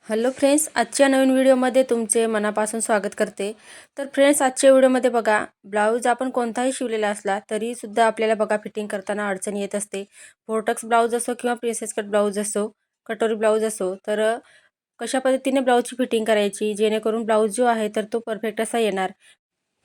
Hello friends, आजच्या नवीन व्हिडिओमध्ये तुमचे मनापासून स्वागत करते. तर फ्रेंड्स, आजच्या व्हिडिओमध्ये बघा, ब्लाऊज आपण कोणताही शिवलेला असला तरीसुद्धा आपल्याला बघा फिटिंग करताना अडचण येत असते. फोर्टक्स ब्लाऊज असो किंवा प्रिन्सेस कट ब्लाऊज असो, कटोरी ब्लाऊज असो, तर कशा पद्धतीने ब्लाऊजची फिटिंग करायची जेणेकरून ब्लाऊज जो आहे तर तो परफेक्ट असा येणार.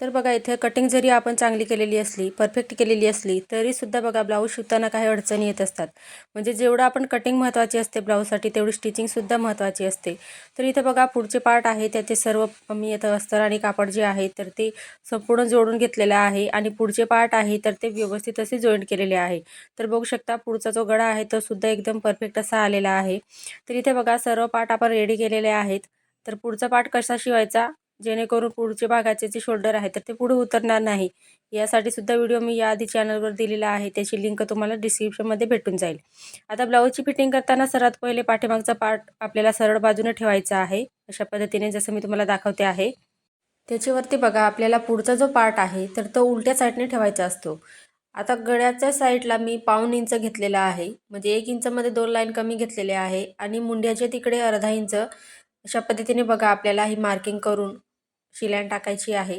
तर बघा, इथे कटिंग जरी आपण चांगली केलेली असली, परफेक्ट केलेली असली, तरीसुद्धा बघा ब्लाऊज शिवताना काही अडचणी येत असतात. म्हणजे जेवढं आपण कटिंग महत्त्वाची असते ब्लाऊजसाठी, तेवढी स्टिचिंगसुद्धा महत्त्वाची असते. तर इथे बघा, पुढचे पार्ट आहे त्याचे सर्व मी इथं अस्तर आणि कापड जे आहे तर ते संपूर्ण जोडून घेतलेलं आहे आणि पुढचे पार्ट आहे तर ते व्यवस्थित असे जॉईंट केलेले आहे. तर बघू शकता, पुढचा जो गळा आहे तो सुद्धा एकदम परफेक्ट असा आलेला आहे. तर इथे बघा, सर्व पार्ट आपण रेडी केलेले आहेत. तर पुढचा पार्ट कसा शिवायचा जेणेकरून पुढचे भागाचे जे शोल्डर आहे तर ते पुढे उतरणार नाही, यासाठी सुद्धा व्हिडिओ मी याआधी चॅनलवर दिलेला आहे. त्याची लिंक तुम्हाला डिस्क्रिप्शनमध्ये भेटून जाईल. आता ब्लाऊजची फिटिंग करताना सर्वात पहिले पाठीमागचा पार्ट आपल्याला सरळ बाजूने ठेवायचा आहे. अशा पद्धतीने जसं मी तुम्हाला दाखवते आहे. त्याच्यावरती बघा, आपल्याला पुढचा जो पार्ट आहे तर तो उलट्या साईडने ठेवायचा असतो. आता गळ्याच्या साईडला मी पाऊण इंच घेतलेला आहे, म्हणजे 1 इंचमध्ये 2 लाईन कमी घेतलेले आहे आणि मुंड्याच्या तिकडे अर्धा इंच. अशा पद्धतीने बघा, आपल्याला ही मार्किंग करून शिलाईन टाकायची आहे.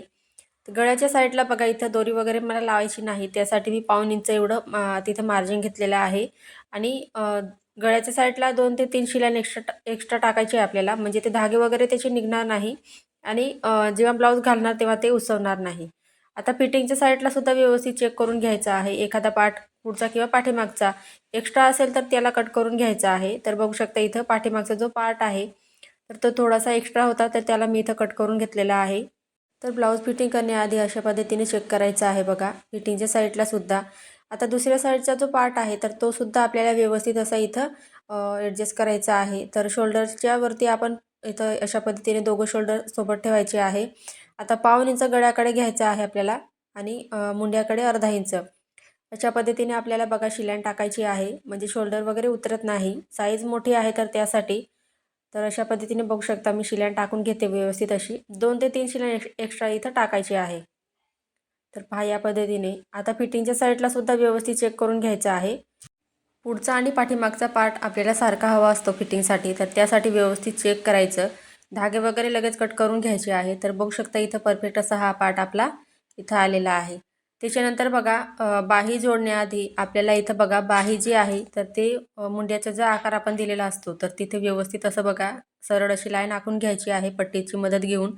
तर गळ्याच्या साईडला बघा, इथं दोरी वगैरे मला लावायची नाही, त्यासाठी मी पाऊण इंच एवढं तिथं मार्जिन घेतलेलं आहे. आणि गळ्याच्या साईडला 2 ते 3 शिलाईन एक्स्ट्रा टाकायची आहे आपल्याला, म्हणजे ते धागे वगैरे त्याचे निघणार नाही आणि जेव्हा ब्लाऊज घालणार तेव्हा ते उसवणार नाही. आता फिटिंगच्या साईडला सुद्धा व्यवस्थित चेक करून घ्यायचं आहे. एखादा पार्ट पुढचा किंवा पाठीमागचा एक्स्ट्रा असेल तर त्याला कट करून घ्यायचा आहे. तर बघू शकता, इथं पाठीमागचा जो पार्ट आहे तर तो थोडासा एक्स्ट्रा होता, तर त्याला मी इथं कट करून घेतलेला आहे. तर ब्लाऊज फिटिंग करण्याआधी अशा पद्धतीने चेक करायचं आहे बघा, फिटिंगच्या साईडला सुद्धा. आता दुसऱ्या साईडचा जो पार्ट आहे तर तो सुद्धा आपल्याला व्यवस्थित असा इथं ॲडजस्ट करायचा आहे. तर शोल्डरच्या वरती आपण इथं अशा पद्धतीने दोघं शोल्डर सोबत ठेवायचे आहे. आता पाऊण इंच गळ्याकडे घ्यायचं आहे आपल्याला आणि मुंड्याकडे अर्धा इंच. अशा पद्धतीने आपल्याला बघा शिलाईन टाकायची आहे, म्हणजे शोल्डर वगैरे उतरत नाही. साईज मोठी आहे तर त्यासाठी. तर अशा पद्धतीने बघू शकता, मी शिलाईन टाकून घेते व्यवस्थित अशी. 2 ते 3 शिलाईन एक्स्ट्रा इथं टाकायची आहे. तर पहा या पद्धतीने. आता फिटिंगच्या साईडला सुद्धा व्यवस्थित चेक करून घ्यायचं आहे. पुढचा आणि पाठीमागचा पार्ट आपल्याला सारखा हवा असतो फिटिंगसाठी, तर त्यासाठी व्यवस्थित चेक करायचं. धागे वगैरे लगेच कट करून घ्यायचे आहे. तर बघू शकता, इथं परफेक्ट असा हा पार्ट आपला इथं आलेला आहे. त्याच्यानंतर बघा, बाही जोडण्याआधी आपल्याला इथं बघा, बाही जी आहे तर ते मुंड्याचा जो आकार आपण दिलेला असतो तर तिथे व्यवस्थित असं बघा, सरळ अशी लाईन आखून घ्यायची आहे पट्टीची मदत घेऊन.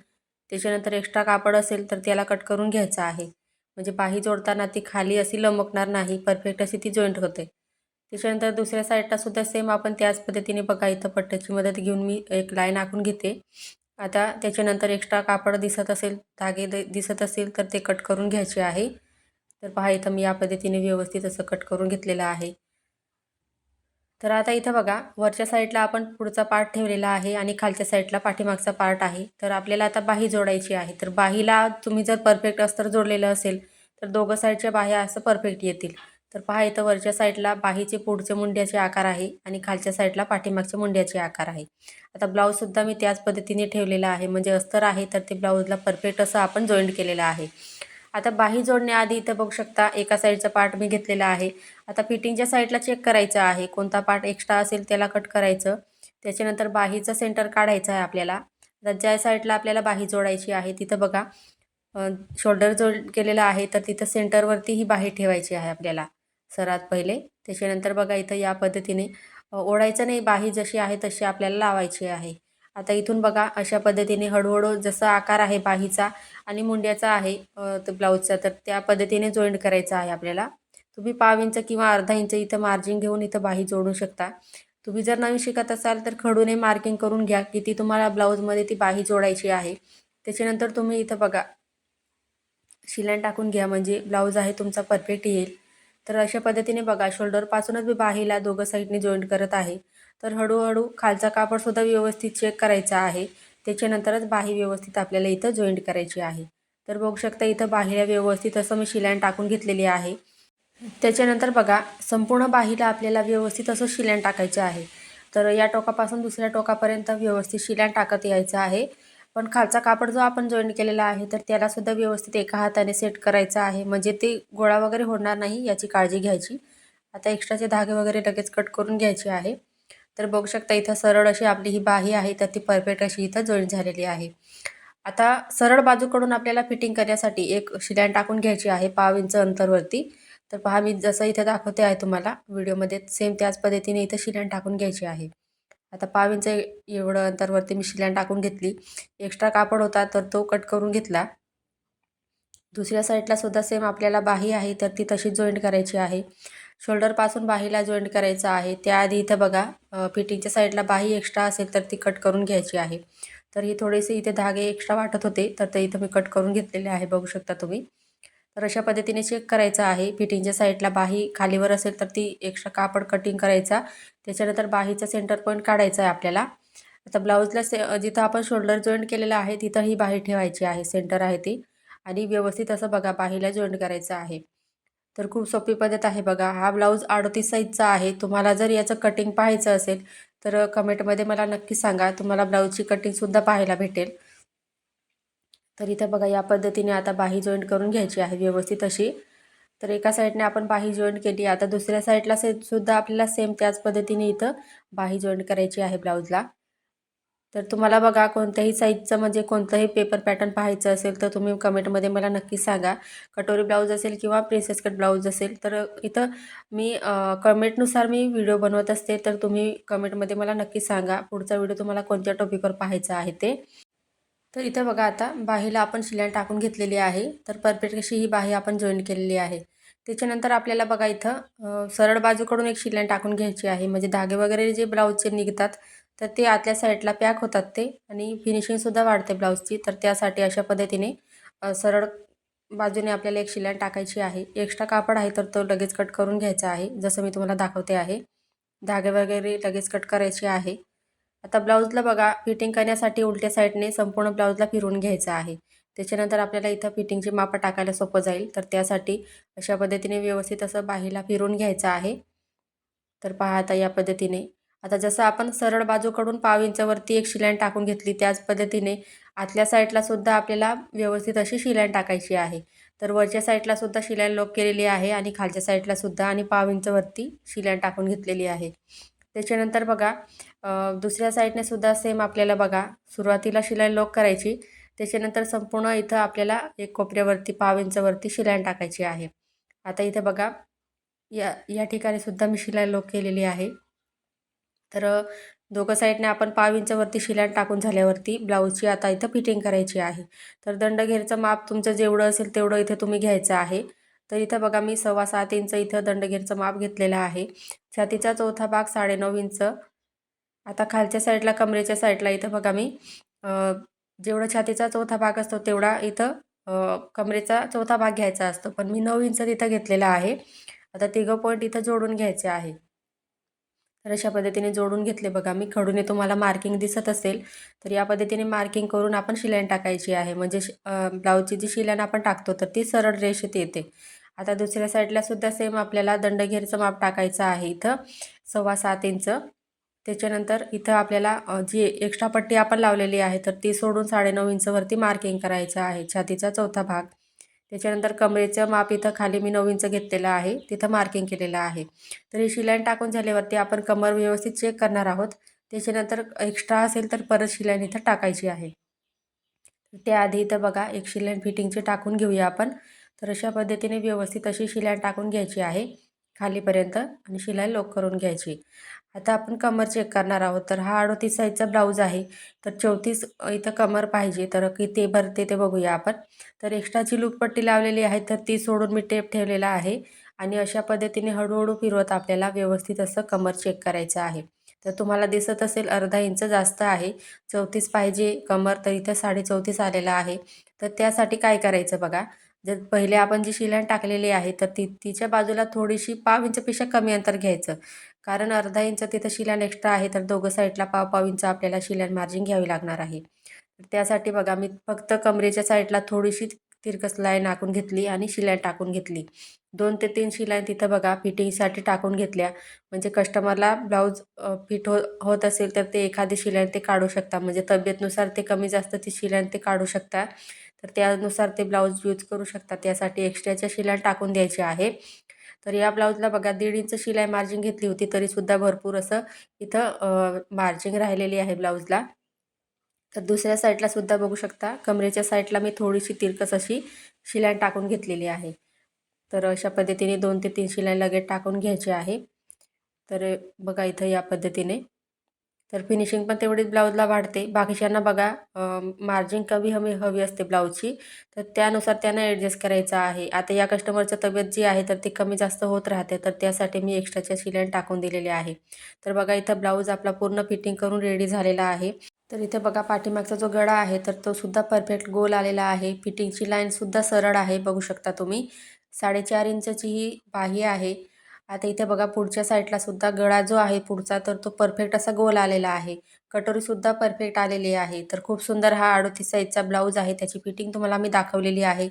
त्याच्यानंतर एक्स्ट्रा कापड असेल तर त्याला कट करून घ्यायचं आहे, म्हणजे बाही जोडताना ती खाली अशी लमकणार नाही, परफेक्ट अशी ती जॉईंट होते. त्याच्यानंतर दुसऱ्या साईडला सुद्धा सेम आपण त्याच पद्धतीने बघा, इथं पट्ट्याची मदत घेऊन मी एक लाईन आखून घेते. आता त्याच्यानंतर एक्स्ट्रा कापड दिसत असेल, धागे दिसत असेल तर ते कट करून घ्यायचे आहे. तर पहा, इथं मी या पद्धतीने व्यवस्थित असं कट करून घेतलेलं आहे. तर आता इथं बघा, वरच्या साईडला आपण पुढचा पार्ट ठेवलेला आहे आणि खालच्या साईडला पाठीमागचा पार्ट आहे. तर आपल्याला आता बाही जोडायची आहे. तर बाहीला तुम्ही जर परफेक्ट अस्तर जोडलेलं असेल तर दोघं साईडच्या बाह्या असं परफेक्ट येतील. तर पहा, इथं वरच्या साईडला बाहीचे पुढचे मुंड्याचे आकार आहे आणि खालच्या साईडला पाठीमागच्या मुंड्याचे आकार आहे. आता ब्लाऊजसुद्धा मी त्याच पद्धतीने ठेवलेला आहे, म्हणजे अस्तर आहे तर ते ब्लाऊजला परफेक्ट असं आपण जॉईंट केलेलं आहे. आता बाही जोडण्याआधी इथं बघू शकता, एका साईडचा पार्ट मी घेतलेला आहे. आता फिटिंगच्या साईडला चेक करायचं आहे, कोणता पार्ट एक्स्ट्रा असेल त्याला कट करायचं. त्याच्यानंतर बाहीचं सेंटर काढायचं आहे आपल्याला. आता ज्या साईडला आपल्याला बाही जोडायची आहे तिथं बघा, शोल्डर जोड केलेला आहे तर तिथं सेंटरवरती ही बाही ठेवायची आहे आपल्याला सर्वात पहिले. त्याच्यानंतर बघा, इथं या पद्धतीने ओढायचं नाही, बाही जशी आहे तशी आपल्याला लावायची आहे. आता इथून बघा, अशा पद्धतीने हळूहळू जसा आकार आहे बाहीचा आणि मुंड्याचा आहे तर ब्लाऊजचा, तर त्या पद्धतीने जॉईंट करायचा आहे आपल्याला. तुम्ही पाव इंच किंवा अर्धा इंच इथं मार्जिन घेऊन इथं बाही जोडू शकता. तुम्ही जर नवीन शिकत असाल तर खडूने मार्किंग करून घ्या, किती तुम्हाला ब्लाऊजमध्ये ती बाही जोडायची आहे. त्याच्यानंतर तुम्ही इथं बघा, शिलाईन टाकून घ्या, म्हणजे ब्लाऊज आहे तुमचा परफेक्ट येईल. तर अशा पद्धतीने बघा, शोल्डरपासूनच मी बाहीला दोघं साईडने जॉईंट करत आहे. तर हळूहळू खालचा कापडसुद्धा व्यवस्थित चेक करायचा आहे. त्याच्यानंतरच बाही व्यवस्थित आपल्याला इथं जॉईंट करायची आहे. तर बघू शकता, इथं बाहीला व्यवस्थित असं मी शिलाईन टाकून घेतलेली आहे. त्याच्यानंतर बघा, संपूर्ण बाहीला आपल्याला व्यवस्थित असं शिलाईन टाकायचं आहे. तर या टोकापासून दुसऱ्या टोकापर्यंत व्यवस्थित शिलाईन टाकत यायचं आहे. पण खालचा कापड जो आपण जॉईंट केलेला आहे तर त्यालासुद्धा व्यवस्थित एका हाताने सेट करायचा आहे, म्हणजे ते गोळा वगैरे होणार नाही याची काळजी घ्यायची. आता एक्स्ट्राचे धागे वगैरे लगेच कट करून घ्यायचे आहे. तर बघू शकता इथं सरळ अशी आपली ही बाही आहे तर ती परफेक्ट अशी इथं जॉईन झालेली आहे. आता सरळ बाजूकडून आपल्याला फिटिंग करण्यासाठी एक शिलाई टाकून घ्यायची आहे 5 इंच अंतरवरती. तर पहा मी जसं इथे दाखवते आहे तुम्हाला व्हिडिओमध्ये सेम त्याच पद्धतीने इथं शिलाई टाकून घ्यायची आहे. आता 5 इंच एवढं अंतरवरती मी शिलाई टाकून घेतली. एक्स्ट्रा कापड होता तर तो कट करून घेतला. दुसऱ्या साईडला सुद्धा सेम आपल्याला बाही आहे तर ती तशीच जॉईंट करायची आहे. शोल्डरपासून बाहीला जॉईंट करायचं आहे. त्याआधी इथं बघा फिटिंगच्या साईडला बाही एक्स्ट्रा असेल तर ती कट करून घ्यायची आहे. तर ही थोडेसे इथे धागे एक्स्ट्रा वाटत होते तर ते इथं मी कट करून घेतलेले आहे बघू शकता तुम्ही. तर अशा पद्धतीने चेक करायचं आहे. फिटिंगच्या साईडला बाही खालीवर असेल तर ती एक्स्ट्रा कापड कटिंग करायचा. त्याच्यानंतर बाहीचा सेंटर पॉईंट काढायचा आहे आपल्याला. आता ब्लाऊजला जिथं आपण शोल्डर जॉईंट केलेलं आहे तिथं ही बाही ठेवायची आहे. सेंटर आहे ती आणि व्यवस्थित असं बघा बाहीला जॉईंट करायचं आहे. तर खूप सोपी पद्धत आहे बघा. हा ब्लाऊज 38 साईजचा आहे. तुम्हाला जर याचं कटिंग पाहायचं असेल तर कमेंटमध्ये मला नक्की सांगा. तुम्हाला ब्लाऊजची कटिंगसुद्धा पाहायला भेटेल. तर इथं बघा या पद्धतीने आता बाही जॉईंट करून घ्यायची आहे व्यवस्थित अशी. तर एका साईडने आपण बाही जॉईंट केली. आता दुसऱ्या साईडला सुद्धा आपल्याला सेम त्याच पद्धतीने इथं बाही जॉईंट करायची आहे ब्लाऊजला. तर तुम्हाला बघा कोणत्याही साईजचं म्हणजे कोणतंही पेपर पॅटर्न पाहायचं असेल तर तुम्ही कमेंटमध्ये मला नक्की सांगा. कटोरी ब्लाऊज असेल किंवा प्रिन्सेस कट ब्लाऊज असेल तर इथं मी कमेंटनुसार मी व्हिडिओ बनवत असते. तर तुम्ही कमेंटमध्ये मला नक्की सांगा पुढचा व्हिडिओ तुम्हाला कोणत्या टॉपिकवर पाहायचा आहे ते. तर इथं बघा आता बाहीला आपण शिलाई टाकून घेतलेली आहे. तर परफेक्ट अशी ही बाही आपण जॉईन केलेली आहे. त्याच्यानंतर आपल्याला बघा इथं सरळ बाजूकडून एक शिलाई टाकून घ्यायची आहे. म्हणजे धागे वगैरे जे ब्लाऊजचे निघतात तर ते आतल्या साईडला पॅक होतात ते आणि फिनिशिंगसुद्धा वाढते ब्लाऊजची. तर त्यासाठी अशा पद्धतीने सरळ बाजूने आपल्याला एक शिलाई टाकायची आहे. एक्स्ट्रा कापड आहे तर तो लगेच कट करून घ्यायचा आहे. जसं मी तुम्हाला दाखवते आहे. धागे वगैरे लगेच कट करायचे आहे. आता ब्लाऊजला बघा फिटिंग करण्यासाठी उलट्या साईडने संपूर्ण ब्लाऊजला फिरवून घ्यायचं आहे. त्याच्यानंतर आपल्याला इथं फिटिंगची मापं टाकायला सोपं जाईल. तर त्यासाठी अशा पद्धतीने व्यवस्थित असं बाहीला फिरवून घ्यायचं आहे. तर पहा आता या पद्धतीने. आता जसं आपण सरळ बाजूकडून पाव इंचावरती एक शिलाई टाकून घेतली त्याच पद्धतीने आतल्या साईडला सुद्धा आपल्याला व्यवस्थित अशी शिलाई टाकायची आहे. तर वरच्या साईडला सुद्धा शिलाई लॉक केलेली आहे आणि खालच्या साईडला सुद्धा आणि पाव इंचावरती शिलाई टाकून घेतलेली आहे. त्याच्यानंतर बघा दुसऱ्या साईडने सुद्धा सेम आपल्याला बघा सुरुवातीला शिलाई लॉक करायची. त्याच्यानंतर संपूर्ण इथं आपल्याला एक कोपऱ्यावरती पाव इंचावरती शिलाई टाकायची आहे. आता इथे बघा या या ठिकाणी सुद्धा मी शिलाई लॉक केलेली आहे. तर दोघं साईडने आपण पाव इंचावरती शिलाई टाकून झाल्यावरती ब्लाऊजची आता इथं फिटिंग करायची आहे. तर दंडघेरचं माप तुमचं जेवढं असेल तेवढं इथे तुम्ही घ्यायचं आहे. तर इथं बघा मी 7.25 इंच इथं दंडघेरचं माप घेतलेलं आहे. छातीचा चौथा भाग 9.5 इंच. आता खालच्या साईडला कमरेच्या साईडला इथं बघा मी जेवढं छातीचा चौथा भाग असतो तेवढा इथं कमरेचा चौथा भाग घ्यायचा असतो. पण मी 9 इंच तिथं घेतलेला आहे. आता तिघं पॉईंट इथं जोडून घ्यायचे आहे. तर अशा पद्धतीने जोडून घेतले बघा मी. खडूने तुम्हाला मार्किंग दिसत असेल तर या पद्धतीने मार्किंग करून आपण शिलाई टाकायची आहे. म्हणजे ब्लाऊजची जी शिलाई आपण टाकतो तर ती सरळ रेषेत येते. आता दुसऱ्या साईडला सुद्धा सेम आपल्याला दंडघेरचं माप टाकायचं आहे इथं 7.25 इंच. त्याच्यानंतर इथं आपल्याला जी एक्स्ट्रा पट्टी आपण लावलेली आहे तर ती सोडून 9.5 इंचवरती मार्किंग करायचं आहे छातीचा चौथा भाग. त्याच्यानंतर कमरेचं माप इथं खाली मी 9 इंच घेतलेलं आहे तिथं मार्किंग केलेलं आहे. तर ही शिलाई टाकून झाल्यावरती आपण कमर व्यवस्थित चेक करणार आहोत. त्याच्यानंतर एक्स्ट्रा असेल तर परत शिलाई इथं टाकायची आहे. त्याआधी इथं बघा एक शिलाई फिटिंगची टाकून घेऊया आपण. तर अशा पद्धतीने व्यवस्थित अशी शिलाई टाकून घ्यायची आहे खालीपर्यंत आणि शिलाई लॉक करून घ्यायची. आता आपण कमर चेक करणार आहोत. तर हा 38 साईजचा ब्लाऊज आहे. तर 34 इथं कमर पाहिजे तर किती भरते ते बघूया आपण. तर एक्स्ट्राची लूपपट्टी लावलेली आहे तर ती सोडून मी टेप ठेवलेला आहे आणि अशा पद्धतीने हळूहळू फिरवत आपल्याला व्यवस्थित असं कमर चेक करायचं आहे. तर तुम्हाला दिसत असेल अर्धा इंच जास्त आहे. 34 पाहिजे कमर तर इथं 34.5 आलेला आहे. तर त्यासाठी काय करायचं बघा. जर पहिले आपण जी शिलाई टाकलेली आहे तर तिच्या बाजूला थोडीशी पाव इंचपेक्षा कमी अंतर घ्यायचं. कारण अर्धा इंच तिथं शिलाई एक्स्ट्रा आहे तर दोघं साईडला पाव इंच आपल्याला शिलाई मार्जिन घ्यावी लागणार आहे. तर त्यासाठी बघा मी फक्त कमरेच्या साईडला थोडीशी तिरकस लाईन आखून घेतली आणि शिलाई टाकून घेतली. 2 ते 3 शिलाई तिथं बघा फिटिंगसाठी टाकून घेतल्या. म्हणजे कस्टमरला ब्लाऊज फिट होत असेल तर ते एखादी शिलाई ते काढू शकता. म्हणजे तब्येतनुसार ते कमी जास्त ती शिलाई ते काढू शकता. तर त्यानुसार ते ब्लाऊज यूज करू शकता. त्यासाठी एक्स्ट्राच्या शिलाई टाकून द्यायची आहे. तर या ब्लाऊजला बघा 1.5 इंच शिलाई मार्जिन घेतली होती, तरीसुद्धा भरपूर असं इथं मार्जिन राहिलेली आहे ब्लाऊजला. तर दुसऱ्या साईडला सुद्धा बघू शकता, कमरेच्या साईडला मी थोडीशी तिरकस अशी शिलाई टाकून घेतलेली आहे. तर अशा पद्धतीने 2 ते 3 शिलाई लगेच टाकून घ्यायची आहे. तर बघा इथं या पद्धतीने. तर फिनिशिंग पण तेवढीच ब्लाऊजला वाढते. बाकीच्यांना बघा मार्जिन कमी हवी हवी असते ब्लाऊजची, तर त्यानुसार त्यांना ॲडजस्ट करायचं आहे. आता या कस्टमरची तब्येत जी आहे तर ती कमी जास्त होत राहते, तर त्यासाठी मी एक्स्ट्राच्या शिलाई टाकून दिलेल्या आहे. तर बघा इथं ब्लाऊज आपला पूर्ण फिटिंग करून रेडी झालेला आहे. तर इथे बघा पाठीमागचा जो गळा आहे तर तो सुद्धा परफेक्ट गोल आलेला आहे. फिटिंगची लाईनसुद्धा सरळ आहे, बघू शकता तुम्ही. 4.5 इंचची ही बाही आहे. आता इथे बघा पुढच्या साईडला सुद्धा गळा जो आहे पुढचा तर तो परफेक्ट असा गोल आलेला आहे. कटोरीसुद्धा परफेक्ट आलेली आहे. तर खूप सुंदर हा 38 साईजचा ब्लाऊज आहे. त्याची फिटिंग तुम्हाला मी दाखवलेली आहे.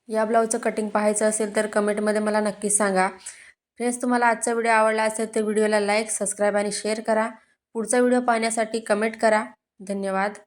या ब्लाऊजचं कटिंग पाहायचं असेल तर कमेंटमध्ये मला नक्कीच सांगा. फ्रेंड्स, तुम्हाला आजचा व्हिडिओ आवडला असेल तर व्हिडिओला लाईक, सबस्क्राईब आणि शेअर करा. पुढचा व्हिडिओ पाहण्यासाठी कमेंट करा. धन्यवाद.